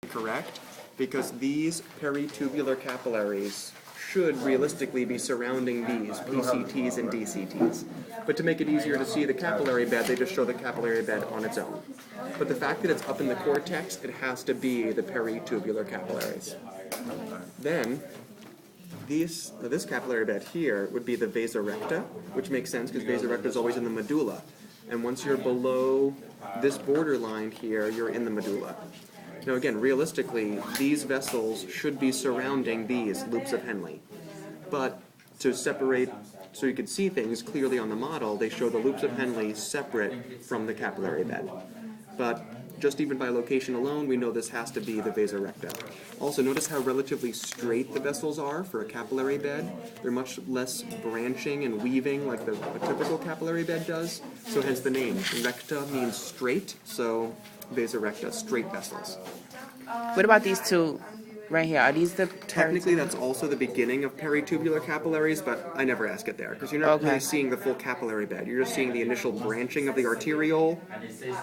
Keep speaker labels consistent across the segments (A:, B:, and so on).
A: incorrect because these peritubular capillaries should realistically be surrounding these PCTs and DCTs. But to make it easier to see the capillary bed, they just show the capillary bed on its own. But the fact that it's up in the cortex, it has to be the peritubular capillaries. Then, this capillary bed here would be the vasa recta, which makes sense because vasa recta is always in the medulla. And once you're below this borderline here, you're in the medulla. Now again, realistically, these vessels should be surrounding these loops of Henle. But to separate, so you can see things clearly on the model, they show the loops of Henle separate from the capillary bed. But just even by location alone, we know this has to be the vasa recta. Also, notice how relatively straight the vessels are for a capillary bed. They're much less branching and weaving like a typical capillary bed does. So hence the name. Recta means straight, so vasa recta, straight vessels.
B: What about these two right here? Are these the
A: Technically, that's also the beginning of peritubular capillaries, but I never ask it there because you're not really seeing the full capillary bed. You're just seeing the initial branching of the arteriole.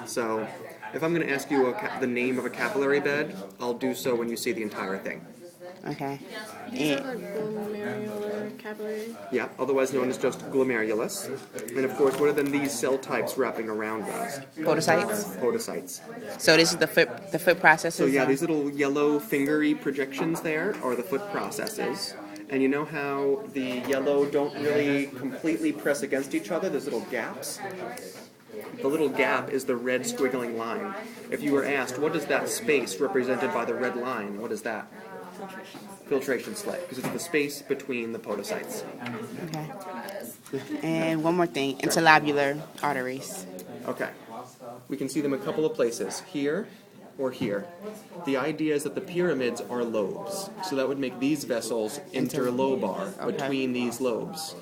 A: So, if I'm going to ask you the name of a capillary bed, I'll do so when you see the entire thing.
B: Okay.
C: These are the glomerular capillary?
A: Yeah, otherwise known as just glomerulus. And of course, what are then these cell types wrapping around those?
B: Podocytes?
A: Podocytes.
B: So this is the foot processes?
A: So yeah, these little yellow fingery projections there are the foot processes. And you know how the yellow don't really completely press against each other? There's little gaps. The little gap is the red squiggling line. If you were asked, what is that space represented by the red line? What is that? Filtration slit, because it's the space between the podocytes.
B: Okay. And one more thing, interlobular arteries.
A: Okay. We can see them a couple of places, here or here. The idea is that the pyramids are lobes, so that would make these vessels interlobar, between these lobes.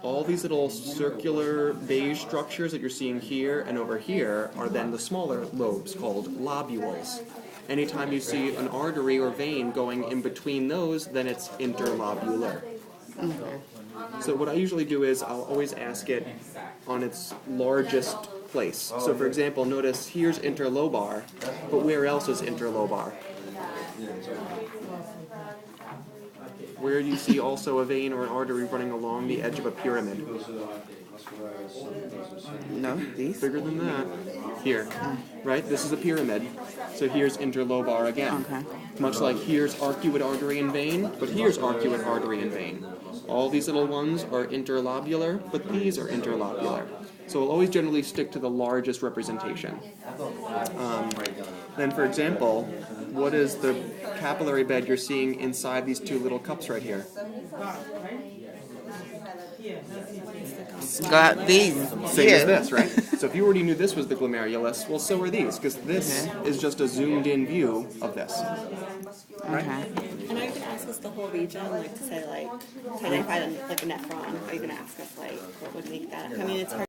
A: All these little circular beige structures that you're seeing here and over here are then the smaller lobes called lobules. Anytime you see an artery or vein going in between those, then it's interlobular. So what I usually do is I'll always ask it on its largest place. So for example, notice here's interlobar, but where else is interlobar? Where do you see also a vein or an artery running along the edge of a pyramid?
B: No, these?
A: Bigger than that. Here, right? This is a pyramid. So here's interlobar again.
B: Okay.
A: Much like here's arcuate artery and vein, but here's arcuate artery and vein. All these little ones are interlobular, but these are interlobular. So we'll always generally stick to the largest representation. Then, for example, what is the capillary bed you're seeing inside these two little cups right here?
B: Got these.
A: Same as this, right? So if you already knew this was the glomerulus, well, so are these, because this is just a zoomed-in view of this. Right?
C: And are you going to ask us the whole region, like to say, like, to identify like a nephron? Are you going to ask us, like, what would make that? I mean, it's hard.